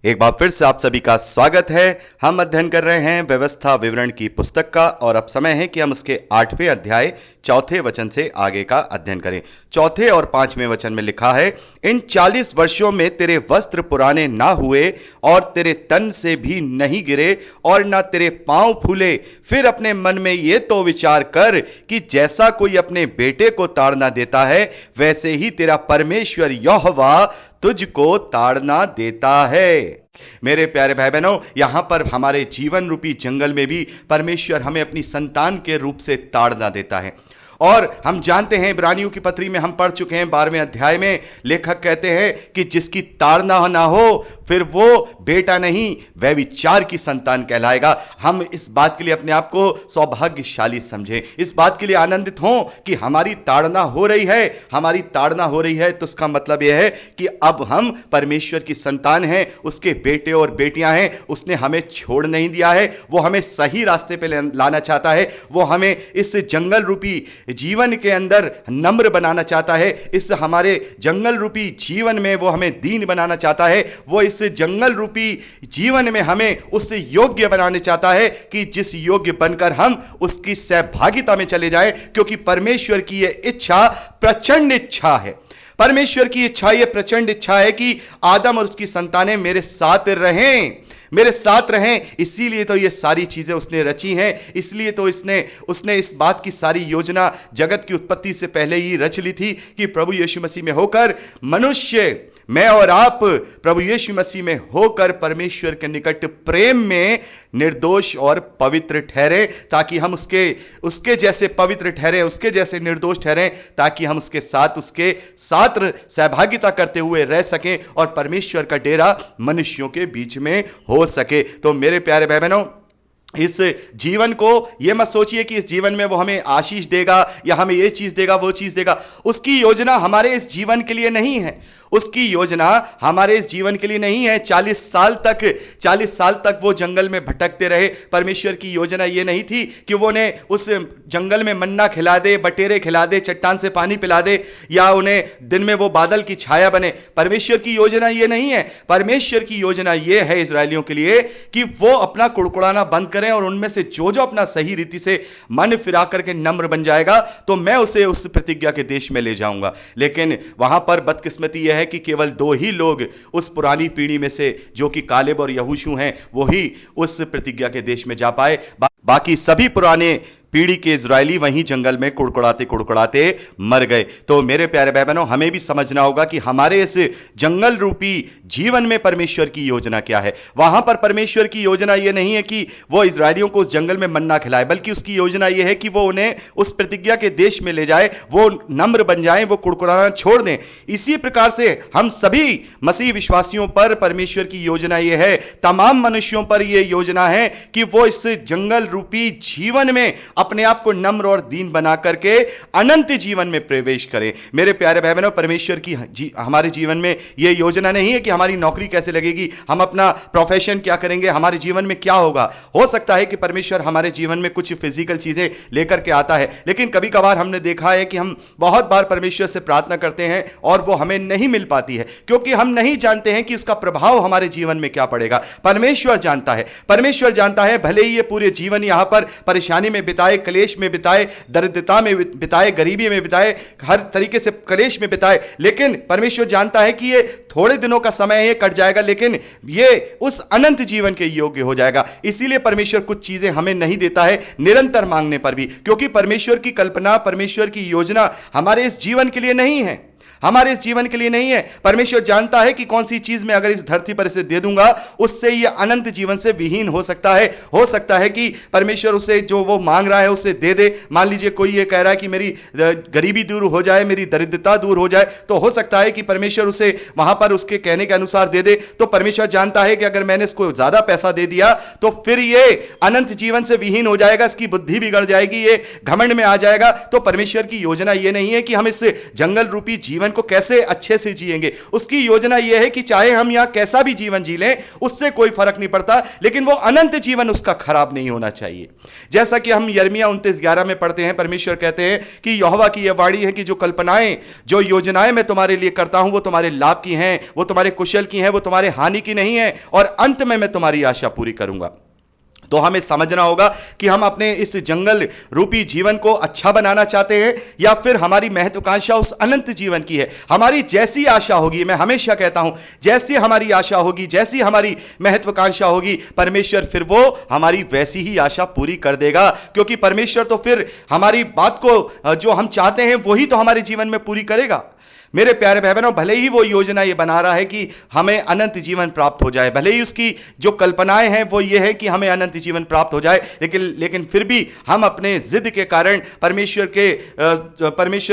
एक बार फिर से आप सभी का स्वागत है। हम अध्ययन कर रहे हैं व्यवस्था विवरण की पुस्तक का और अब समय है कि हम उसके 8वें अध्याय 4थे वचन से आगे का अध्ययन करें। 4थे और 5वें वचन में लिखा है, इन 40 वर्षों में तेरे वस्त्र पुराने ना हुए और तेरे तन से भी नहीं गिरे और ना तेरे पांव फूले। फिर अपने मन में ये तो विचार कर कि जैसा कोई अपने बेटे को ताड़ना देता है वैसे ही तेरा परमेश्वर यहोवा तुझको ताड़ना देता है। मेरे प्यारे भाई बहनों, यहां पर हमारे जीवन रूपी जंगल में भी परमेश्वर हमें अपनी संतान के रूप से ताड़ना देता है। और हम जानते हैं, इब्रानियों की पत्री में हम पढ़ चुके हैं 12वें अध्याय में, लेखक कहते हैं कि जिसकी ताड़ना ना हो फिर वो बेटा नहीं वह व्यभिचार की संतान कहलाएगा। हम इस बात के लिए अपने आप को सौभाग्यशाली समझें, इस बात के लिए आनंदित हों कि हमारी ताड़ना हो रही है। हमारी ताड़ना हो रही है तो उसका मतलब यह है कि अब हम परमेश्वर की संतान हैं, उसके बेटे और बेटियां हैं। उसने हमें छोड़ नहीं दिया है, वो हमें सही रास्ते पे लाना चाहता है। वो हमें इस जंगल रूपी जीवन के अंदर नम्र बनाना चाहता है। इस हमारे जंगल रूपी जीवन में वो हमें दीन बनाना चाहता है। वो इस जंगल रूपी जीवन में हमें उससे योग्य बनाने चाहता है कि जिस योग्य बनकर हम उसकी सहभागिता में चले जाएं, क्योंकि परमेश्वर की यह इच्छा प्रचंड इच्छा है। परमेश्वर की इच्छा, यह प्रचंड इच्छा है कि आदम और उसकी संतानें मेरे साथ रहें, मेरे साथ रहें। इसीलिए तो ये सारी चीजें उसने रची हैं, इसलिए तो उसने इस बात की सारी योजना जगत की उत्पत्ति से पहले ही रच ली थी कि प्रभु यीशु मसीह में होकर मनुष्य, मैं और आप प्रभु यीशु मसीह में होकर परमेश्वर के निकट प्रेम में निर्दोष और पवित्र ठहरे, ताकि हम उसके जैसे पवित्र ठहरे, उसके जैसे निर्दोष ठहरें, ताकि हम उसके साथ सहभागिता करते हुए रह सकें और परमेश्वर का डेरा मनुष्यों के बीच में हो सके। तो मेरे प्यारे भाई बहनों, इस जीवन को यह मत सोचिए कि इस जीवन में वो हमें आशीष देगा या हमें ये चीज देगा वो चीज देगा। उसकी योजना हमारे इस जीवन के लिए नहीं है, उसकी योजना हमारे इस जीवन के लिए नहीं है। 40 साल तक वो जंगल में भटकते रहे। परमेश्वर की योजना ये नहीं थी कि वो उन्हें उस जंगल में मन्ना खिला दे, बटेरे खिला दे, चट्टान से पानी पिला दे या उन्हें दिन में वो बादल की छाया बने। परमेश्वर की योजना ये नहीं है। परमेश्वर की योजना ये है इस्राएलियों के लिए कि वो अपना कुड़कुड़ाना बंद करें और उनमें से जो अपना सही रीति से मन फिरा करके नम्र बन जाएगा तो मैं उसे उस प्रतिज्ञा के देश में ले जाऊंगा। लेकिन वहां पर बदकिस्मती यह है कि केवल 2 ही लोग उस पुरानी पीढ़ी में से, जो कि कालेब और यहोशू हैं, वो ही उस प्रतिज्ञा के देश में जा पाए। बाकी सभी पुराने पीढ़ी के इजरायली वहीं जंगल में कुड़कुड़ाते मर गए। तो मेरे प्यारे भाई बहनों, हमें भी समझना होगा कि हमारे इस जंगल रूपी जीवन में परमेश्वर की योजना क्या है। वहां पर परमेश्वर की योजना यह नहीं है कि वो इजरायलियों को उस जंगल में मन्ना खिलाए, बल्कि उसकी योजना यह है कि वो उन्हें उस प्रतिज्ञा के देश में ले जाए, वो नम्र बन जाएं, वो कुड़कुड़ाना छोड़ दें। इसी प्रकार से हम सभी मसीह विश्वासियों पर परमेश्वर की योजना यह है, तमाम मनुष्यों पर यह योजना है कि वो इस जंगल रूपी जीवन में अपने आप को नम्र और दीन बना करके अनंत जीवन में प्रवेश करें। मेरे प्यारे भाई बहनों, परमेश्वर की हमारे जीवन में यह योजना नहीं है कि हमारी नौकरी कैसे लगेगी, हम अपना प्रोफेशन क्या करेंगे, हमारे जीवन में क्या होगा। हो सकता है कि परमेश्वर हमारे जीवन में कुछ फिजिकल चीजें लेकर के आता है, लेकिन कभी कभार हमने देखा है कि हम बहुत बार परमेश्वर से प्रार्थना करते हैं और वो हमें नहीं मिल पाती है, क्योंकि हम नहीं जानते हैं कि उसका प्रभाव हमारे जीवन में क्या पड़ेगा। परमेश्वर जानता है, परमेश्वर जानता है। भले ही ये पूरे जीवन यहां पर परेशानी में बिताए, क्लेश में बिताए, दरिद्रता में बिताए, गरीबी में बिताए, हर तरीके से क्लेश में बिताए, लेकिन परमेश्वर जानता है कि ये थोड़े दिनों का समय है, ये कट जाएगा, लेकिन ये उस अनंत जीवन के योग्य हो जाएगा। इसीलिए परमेश्वर कुछ चीजें हमें नहीं देता है निरंतर मांगने पर भी, क्योंकि परमेश्वर की कल्पना, परमेश्वर की योजना हमारे इस जीवन के लिए नहीं है, हमारे इस जीवन के लिए नहीं है। परमेश्वर जानता है कि कौन सी चीज मैं अगर इस धरती पर इसे दे दूंगा उससे ये अनंत जीवन से विहीन हो सकता है। हो सकता है कि परमेश्वर उसे जो वो मांग रहा है उसे दे दे। मान लीजिए कोई ये कह रहा है कि मेरी गरीबी दूर हो जाए, मेरी दरिद्रता दूर हो जाए, तो हो सकता है कि परमेश्वर उसे वहां पर उसके कहने के अनुसार दे दे। तो परमेश्वर जानता है कि अगर मैंने इसको ज्यादा पैसा दे दिया तो फिर ये अनंत जीवन से विहीन हो जाएगा, इसकी बुद्धि बिगड़ जाएगी, ये घमंड में आ जाएगा। तो परमेश्वर की योजना ये नहीं है कि हम इस जंगल रूपी जीवन को कैसे अच्छे से जिएंगे। उसकी योजना यह है कि चाहे हम यहां कैसा भी जीवन जी लें, उससे कोई फर्क नहीं पड़ता, लेकिन वो अनंत जीवन उसका खराब नहीं होना चाहिए। जैसा कि हम यिर्मयाह 29:11 में पढ़ते हैं, परमेश्वर कहते हैं कि यहोवा की यह वाणी है कि जो कल्पनाएं, जो योजनाएं मैं तुम्हारे लिए करता हूं, वो तुम्हारे लाभ की हैं, वो तुम्हारे कुशल की हैं, वो तुम्हारे हानि की नहीं है, और अंत में मैं तुम्हारी आशा पूरी करूंगा। तो हमें समझना होगा कि हम अपने इस जंगल रूपी जीवन को अच्छा बनाना चाहते हैं, या फिर हमारी महत्वाकांक्षा उस अनंत जीवन की है। हमारी जैसी आशा होगी, मैं हमेशा कहता हूं, जैसी हमारी आशा होगी, जैसी हमारी महत्वाकांक्षा होगी, परमेश्वर फिर वो हमारी वैसी ही आशा पूरी कर देगा, क्योंकि परमेश्वर तो फिर हमारी बात को जो हम चाहते हैं वही तो हमारे जीवन में पूरी करेगा। मेरे प्यारे भाई बहनों, भले ही वो योजना ये बना रहा है कि हमें अनंत जीवन प्राप्त हो जाए, भले ही उसकी जो कल्पनाएं हैं वो ये है कि हमें अनंत जीवन प्राप्त हो जाए, लेकिन फिर भी हम अपने जिद के कारण, परमेश्वर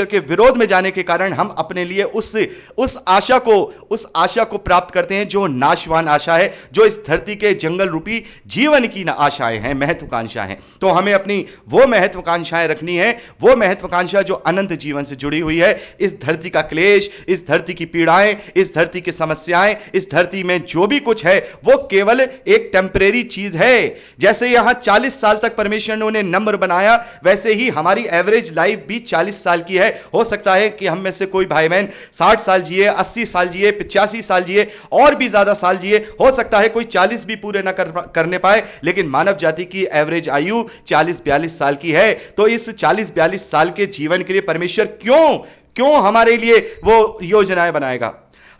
के विरोध में जाने के कारण हम अपने लिए उस आशा को प्राप्त करते हैं जो नाशवान आशा है, जो इस धरती के जंगल रूपी जीवन की आशाएं हैं, महत्वाकांक्षाएं हैं। तो हमें अपनी वो महत्वाकांक्षाएं रखनी है, वो महत्वाकांक्षा जो अनंत जीवन से जुड़ी हुई है। इस धरती का क्लेश, इस धरती की पीड़ाएं, इस धरती की समस्याएं, इस धरती में जो भी कुछ है वो केवल एक टेम्परेरी चीज है। जैसे यहां 40 साल तक परमेश्वर ने उन्हें नम्र बनाया, वैसे ही हमारी एवरेज लाइफ भी 40 साल की है। हो सकता है कि हम में से कोई भाई बहन 60 साल जिए, 80 साल जिए, 85 साल जिए, और भी ज्यादा साल जिए। हो सकता है कोई 40 भी पूरे ना करने पाए, लेकिन मानव जाति की एवरेज आयु 40-42 साल की है। तो इस 40-42 साल के जीवन के लिए परमेश्वर क्यों हमारे लिए वो योजनाएं बनाएगा?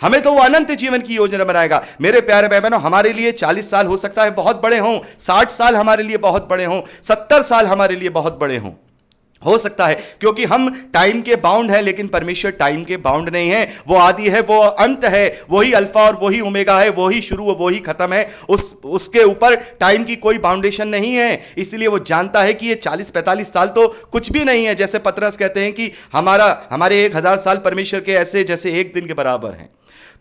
हमें तो वो अनंत जीवन की योजना बनाएगा। मेरे प्यारे भाई बहनों, हमारे लिए 40 साल हो सकता है बहुत बड़े हों, 60 साल हमारे लिए बहुत बड़े हों, 70 साल हमारे लिए बहुत बड़े हों, हो सकता है, क्योंकि हम टाइम के बाउंड है, लेकिन परमेश्वर टाइम के बाउंड नहीं है। वो आदि है, वो अंत है, वही अल्फा और वही ओमेगा है, वही शुरू और वही खत्म है। उसके ऊपर टाइम की कोई बाउंडेशन नहीं है। इसलिए वो जानता है कि ये 40-45 साल तो कुछ भी नहीं है। जैसे पतरस कहते हैं कि हमारे 1000 साल परमेश्वर के ऐसे जैसे एक दिन के बराबर हैं।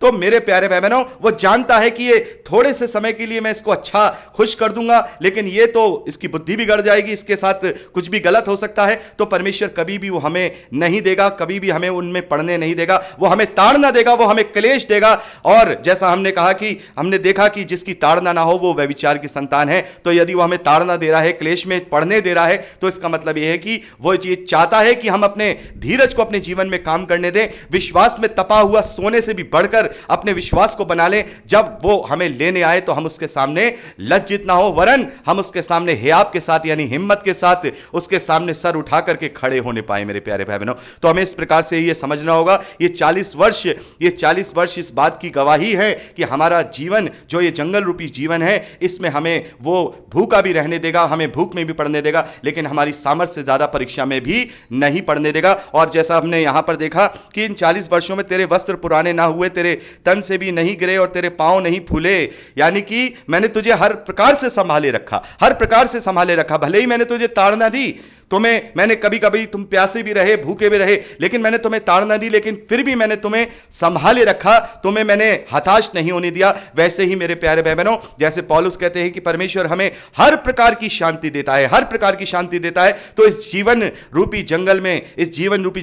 तो मेरे प्यारे भाई बहनों, वो जानता है कि ये थोड़े से समय के लिए मैं इसको अच्छा खुश कर दूंगा, लेकिन ये तो इसकी बुद्धि बिगड़ जाएगी, इसके साथ कुछ भी गलत हो सकता है। तो परमेश्वर कभी भी वो हमें नहीं देगा, कभी भी हमें उनमें पड़ने नहीं देगा। वो हमें ताड़ना देगा, वो हमें क्लेश देगा। और जैसा हमने देखा कि जिसकी ताड़ना ना हो वो व्यभिचार की संतान है। तो यदि वो हमें ताड़ना दे रहा है, क्लेश में पड़ने दे रहा है, तो इसका मतलब यह है कि वो ये चाहता है कि हम अपने धीरज को अपने जीवन में काम करने दें, विश्वास में तपा हुआ सोने से भी बढ़कर अपने विश्वास को बना लें। जब वो हमें लेने आए तो हम उसके सामने लज्जित ना हो, वरन हम उसके सामने हियाव के साथ, यानी हिम्मत के साथ उसके सामने सर उठा करके खड़े होने पाए। मेरे प्यारे भाई बहनों, तो हमें इस प्रकार से ये समझना होगा, ये 40 वर्ष इस बात की गवाही है कि हमारा जीवन, जो ये जंगल रूपी जीवन है, इसमें हमें वो भूखा भी रहने देगा, हमें भूख में भी पड़ने देगा, लेकिन हमारी सामर्थ्य से ज्यादा परीक्षा में भी नहीं पड़ने देगा। और जैसा हमने यहां पर देखा कि इन 40 वर्षों में तेरे वस्त्र पुराने ना हुए, तेरे तन से भी नहीं गिरे और तेरे पांव नहीं फूले। यानी कि मैंने तुझे हर प्रकार से संभाले रखा, भले ही मैंने तुझे ताड़ना दी, मैंने कभी कभी तुम प्यासे भी रहे, भूखे भी रहे, लेकिन मैंने तुम्हें ताड़ना दी, लेकिन फिर भी मैंने तुम्हें संभाले रखा, तुम्हें मैंने हताश नहीं होने दिया। वैसे ही मेरे प्यारे भाई बहनों, जैसे पौलुस कहते हैं कि परमेश्वर हमें हर प्रकार की शांति देता है, तो इस जीवन रूपी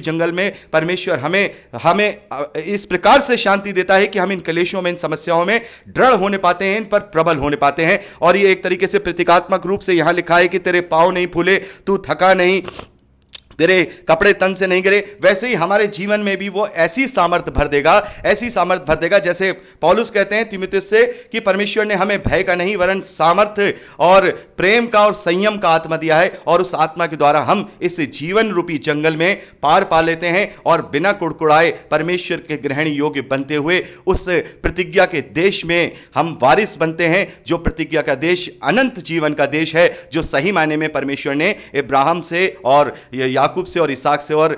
जंगल में परमेश्वर हमें इस प्रकार से शांति देता है कि हम इन क्लेशों में, इन समस्याओं में दृढ़ होने पाते हैं, इन पर प्रबल होने पाते हैं। और ये एक तरीके से प्रतीकात्मक रूप से यहां लिखा है कि तेरे पांव नहीं फूले, तू थका नहीं, तेरे कपड़े तन से नहीं गिरे। वैसे ही हमारे जीवन में भी वो ऐसी सामर्थ्य भर देगा, जैसे पौलुस कहते हैं तीमुथियुस से कि परमेश्वर ने हमें भय का नहीं वरन सामर्थ्य और प्रेम का और संयम का आत्मा दिया है, और उस आत्मा के द्वारा हम इस जीवन रूपी जंगल में पार पा लेते हैं और बिना कुड़कुड़ाए परमेश्वर के ग्रहण योग्य बनते हुए उस प्रतिज्ञा के देश में हम वारिस बनते हैं, जो प्रतिज्ञा का देश अनंत जीवन का देश है, जो सही मायने में परमेश्वर ने इब्राहिम से और याकूब से और इसहाक से और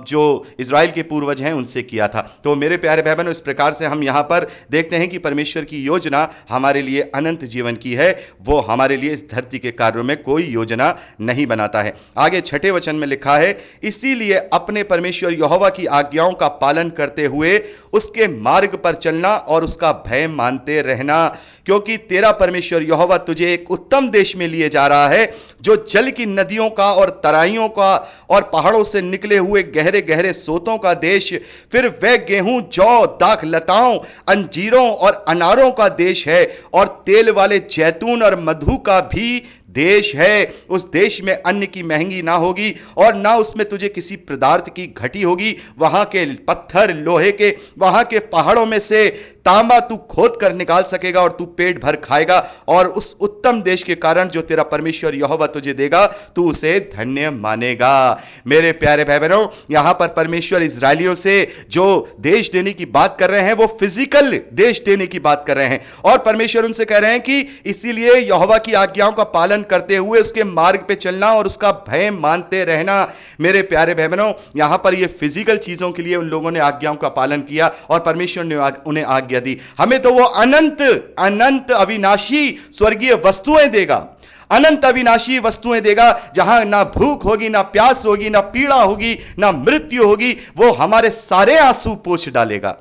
जो इजराइल के पूर्वज हैं उनसे किया था। तो मेरे प्यारे भाई बहनों, इस प्रकार से हम यहां पर देखते हैं कि परमेश्वर की योजना हमारे लिए अनंत जीवन की है। वो हमारे लिए इस धरती के कार्यों में कोई योजना नहीं बनाता है। आगे 6 वचन में लिखा है, इसीलिए अपने परमेश्वर यहोवा की आज्ञाओं का पालन करते हुए उसके मार्ग पर चलना और उसका भय मानते रहना, क्योंकि तेरा परमेश्वर यहोवा तुझे एक उत्तम देश में लिए जा रहा है, जो जल की नदियों का और तराइयों का और पहाड़ों से निकले हुए गहरे गहरे सोतों का देश, फिर वह गेहूं, जौ, दाख लताओं, अंजीरों और अनारों का देश है, और तेल वाले जैतून और मधु का भी देश है। उस देश में अन्न की महंगी ना होगी और ना उसमें तुझे किसी पदार्थ की घटी होगी। वहां के पत्थर लोहे के, वहां के पहाड़ों में से तांबा तू खोद कर निकाल सकेगा और तू पेट भर खाएगा, और उस उत्तम देश के कारण जो तेरा परमेश्वर यहोवा तुझे देगा, तू उसे धन्य मानेगा। मेरे प्यारे भाई बहनों, यहां पर परमेश्वर इजरायलियों से जो देश देने की बात कर रहे हैं वो फिजिकल देश देने की बात कर रहे हैं, और परमेश्वर उनसे कह रहे हैं कि इसीलिए यहोवा की आज्ञाओं का पालन करते हुए उसके मार्ग पे चलना और उसका भय मानते रहना। मेरे प्यारे भाई बहनों, यहां पर ये फिजिकल चीजों के लिए उन लोगों ने आज्ञाओं का पालन किया और परमेश्वर ने उन्हें आज्ञा दी। हमें तो वो अनंत अनंत अविनाशी स्वर्गीय वस्तुएं देगा, अनंत अविनाशी वस्तुएं देगा, जहां ना भूख होगी, ना प्यास होगी, ना पीड़ा होगी, ना मृत्यु होगी। वो हमारे सारे आंसू पोंछ डालेगा।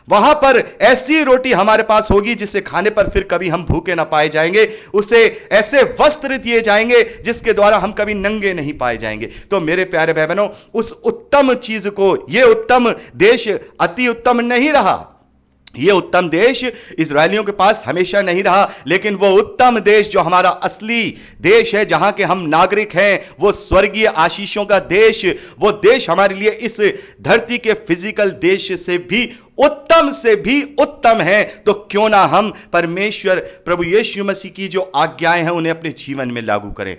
वहां पर ऐसी रोटी हमारे पास होगी जिसे खाने पर फिर कभी हम भूखे ना पाए जाएंगे। उसे ऐसे वस्त्र दिए जाएंगे जिसके द्वारा हम कभी नंगे नहीं पाए जाएंगे। तो मेरे प्यारे भाई बहनों, उस उत्तम चीज को, यह उत्तम देश अति उत्तम नहीं रहा। यह उत्तम देश इजरायलियों के पास हमेशा नहीं रहा, लेकिन वो उत्तम देश जो हमारा असली देश है, जहां के हम नागरिक हैं, वो स्वर्गीय आशीषों का देश, वो देश हमारे लिए इस धरती के फिजिकल देश से भी उत्तम है। तो क्यों ना हम परमेश्वर प्रभु यीशु मसीह की जो आज्ञाएं हैं उन्हें अपने जीवन में लागू करें।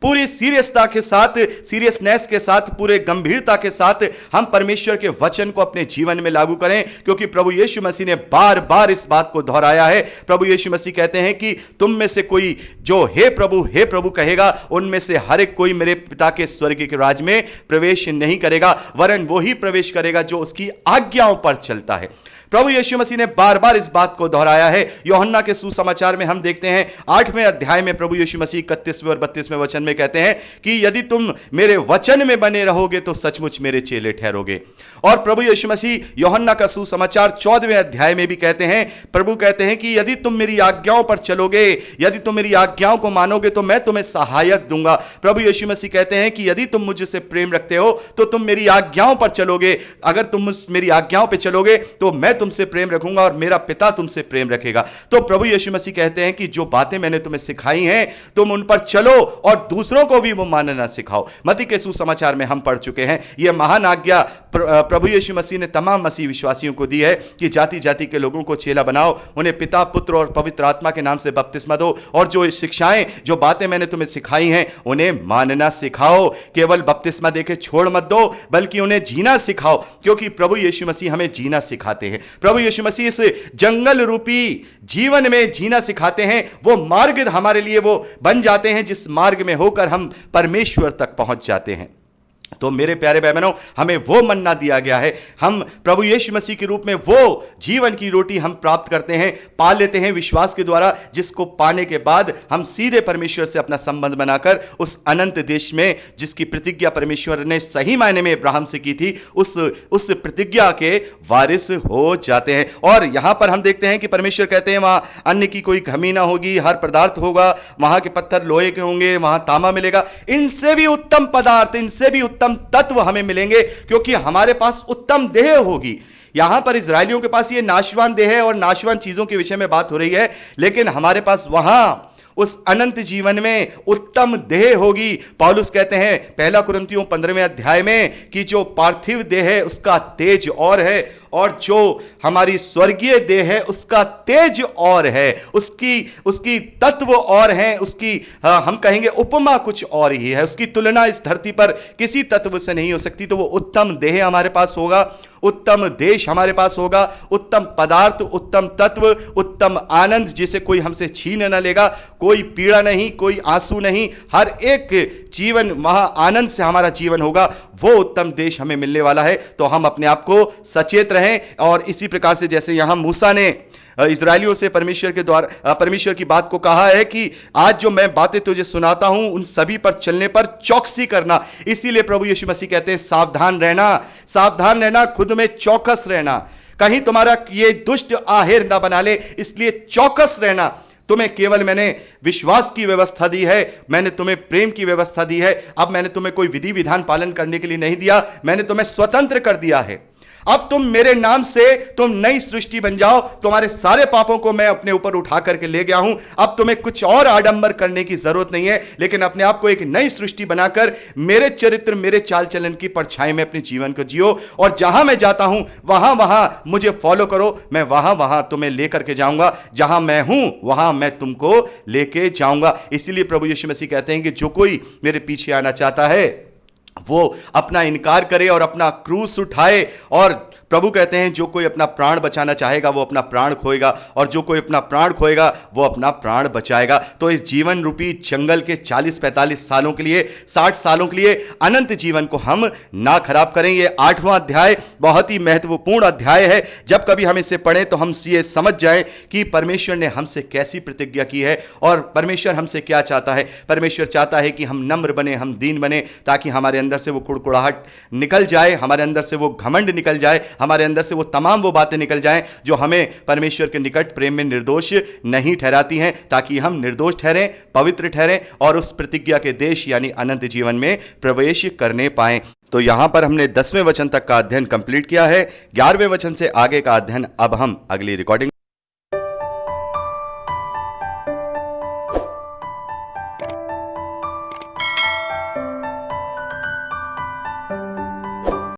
पूरी सीरियसता के साथ, सीरियसनेस के साथ, पूरे गंभीरता के साथ हम परमेश्वर के वचन को अपने जीवन में लागू करें, क्योंकि प्रभु यीशु मसीह ने बार बार इस बात को दोहराया है। प्रभु यीशु मसीह कहते हैं कि तुम में से कोई जो हे प्रभु कहेगा, उनमें से हर एक कोई मेरे पिता के स्वर्ग के राज में प्रवेश नहीं करेगा, वरन वो ही प्रवेश करेगा जो उसकी आज्ञाओं पर चलता है। प्रभु यीशु मसीह ने बार बार इस बात को दोहराया है। यूहन्ना के सुसमाचार में हम देखते हैं 8वें अध्याय में प्रभु यीशु मसीह 31वें और 32वें वचन में कहते हैं कि यदि तुम मेरे वचन में बने रहोगे तो सचमुच मेरे चेले ठहरोगे। और प्रभु यीशु मसीह यूहन्ना का सुसमाचार 14वें अध्याय में भी कहते हैं, प्रभु कहते हैं कि यदि तुम मेरी आज्ञाओं पर चलोगे, यदि तुम मेरी आज्ञाओं को मानोगे तो मैं तुम्हें सहायक दूंगा। प्रभु यीशु मसीह कहते हैं कि यदि तुम मुझसे प्रेम रखते हो तो तुम मेरी आज्ञाओं पर चलोगे। अगर तुम मेरी आज्ञाओं पर चलोगे तो मैं तुमसे प्रेम रखूंगा और मेरा पिता तुमसे प्रेम रखेगा। तो प्रभु यीशु मसीह कहते हैं कि जो बातें मैंने तुम्हें सिखाई हैं तुम उन पर चलो और दूसरों को भी वो मानना सिखाओ। मत्ती के सुसमाचार में हम पढ़ चुके हैं। यह महान आज्ञा प्रभु यीशु मसीह ने तमाम मसीह विश्वासियों को दी है कि जाति जाति के लोगों को चेला बनाओ, उन्हें पिता, पुत्र और पवित्र आत्मा के नाम से बपतिस्मा दो, और जो शिक्षाएं, जो बातें मैंने तुम्हें सिखाई हैं उन्हें मानना सिखाओ। केवल बपतिस्मा देके छोड़ मत दो, बल्कि उन्हें जीना सिखाओ, क्योंकि प्रभु यीशु मसीह हमें जीना सिखाते हैं। प्रभु यीशु मसीह इस जंगल रूपी जीवन में जीना सिखाते हैं। वो मार्ग हमारे लिए वो बन जाते हैं जिस मार्ग में होकर हम परमेश्वर तक पहुंच जाते हैं। तो मेरे प्यारे भाई बहनों, हमें वो मन्ना दिया गया है। हम प्रभु यीशु मसीह के रूप में वो जीवन की रोटी हम प्राप्त करते हैं, पा लेते हैं विश्वास के द्वारा, जिसको पाने के बाद हम सीधे परमेश्वर से अपना संबंध बनाकर उस अनंत देश में, जिसकी प्रतिज्ञा परमेश्वर ने सही मायने में अब्राहम से की थी, उस प्रतिज्ञा के वारिस हो जाते हैं। और यहां पर हम देखते हैं कि परमेश्वर कहते हैं वहां अन्न की कोई कमी ना होगी, हर पदार्थ होगा, वहां के पत्थर लोहे के होंगे, वहां तांबा मिलेगा। इनसे भी उत्तम पदार्थ, इनसे भी उत्तम तत्व हमें मिलेंगे, क्योंकि हमारे पास उत्तम देह होगी। यहां पर इजरायलियों के पास ये नाशवान देह है और नाशवान चीजों के विषय में बात हो रही है, लेकिन हमारे पास वहां उस अनंत जीवन में उत्तम देह होगी। पौलुस कहते हैं 1 कुरिन्थियों 15वें अध्याय में कि जो पार्थिव देह है उसका तेज और है, और जो हमारी स्वर्गीय देह है उसका तेज और है, उसकी तत्व और है, उसकी हम कहेंगे उपमा कुछ और ही है, उसकी तुलना इस धरती पर किसी तत्व से नहीं हो सकती। तो वो उत्तम देह हमारे पास होगा, उत्तम देश हमारे पास होगा, उत्तम पदार्थ, उत्तम तत्व, उत्तम आनंद जिसे कोई हमसे छीन न लेगा, कोई पीड़ा नहीं, कोई आंसू नहीं, हर एक जीवन महा आनंद से हमारा जीवन होगा। वो उत्तम देश हमें मिलने वाला है। तो हम अपने आप को सचेत रहें, और इसी प्रकार से जैसे यहां मूसा ने इजरायलियों से परमेश्वर के द्वारा परमेश्वर की बात को कहा है कि आज जो मैं बातें तुझे सुनाता हूं उन सभी पर चलने पर चौकसी करना। इसीलिए प्रभु यीशु मसीह कहते हैं सावधान रहना, सावधान रहना, खुद में चौकस रहना, कहीं तुम्हारा ये दुष्ट आहेर ना बना ले, इसलिए चौकस रहना। तुम्हें केवल मैंने विश्वास की व्यवस्था दी है, मैंने तुम्हें प्रेम की व्यवस्था दी है। अब मैंने तुम्हें कोई विधि विधान पालन करने के लिए नहीं दिया, मैंने तुम्हें स्वतंत्र कर दिया है। अब तुम मेरे नाम से तुम नई सृष्टि बन जाओ। तुम्हारे सारे पापों को मैं अपने ऊपर उठा करके ले गया हूं। अब तुम्हें कुछ और आडंबर करने की जरूरत नहीं है, लेकिन अपने आप को एक नई सृष्टि बनाकर मेरे चरित्र, मेरे चाल चलन की परछाई में अपने जीवन को जियो। और जहां मैं जाता हूं वहां वहां मुझे फॉलो करो। मैं वहां वहां तुम्हें लेकर के जाऊंगा, जहां मैं हूं वहां मैं तुमको लेके जाऊंगा। इसीलिए प्रभु यीशु मसीह कहते हैं कि जो कोई मेरे पीछे आना चाहता है वो अपना इनकार करे और अपना क्रूस उठाए। और प्रभु कहते हैं जो कोई अपना प्राण बचाना चाहेगा वो अपना प्राण खोएगा, और जो कोई अपना प्राण खोएगा वो अपना प्राण बचाएगा। तो इस जीवन रूपी जंगल के 40-45 सालों के लिए, 60 सालों के लिए अनंत जीवन को हम ना खराब करें। ये 8वां अध्याय बहुत ही महत्वपूर्ण अध्याय है। जब कभी हम इसे पढ़ें तो हम ये समझ जाएं कि परमेश्वर ने हमसे कैसी प्रतिज्ञा की है और परमेश्वर हमसे क्या चाहता है। परमेश्वर चाहता है कि हम नम्र बने, हम दीन बने, ताकि हमारे अंदर से वो कुड़कुड़ाहट निकल जाए, हमारे अंदर से वो घमंड निकल जाए, हमारे अंदर से वो तमाम वो बातें निकल जाएं जो हमें परमेश्वर के निकट प्रेम में निर्दोष नहीं ठहराती हैं, ताकि हम निर्दोष ठहरें, पवित्र ठहरें और उस प्रतिज्ञा के देश यानी अनंत जीवन में प्रवेश करने पाएं। तो यहां पर हमने 10वें वचन तक का अध्ययन कंप्लीट किया है। 11वें वचन से आगे का अध्ययन अब हम अगली रिकॉर्डिंग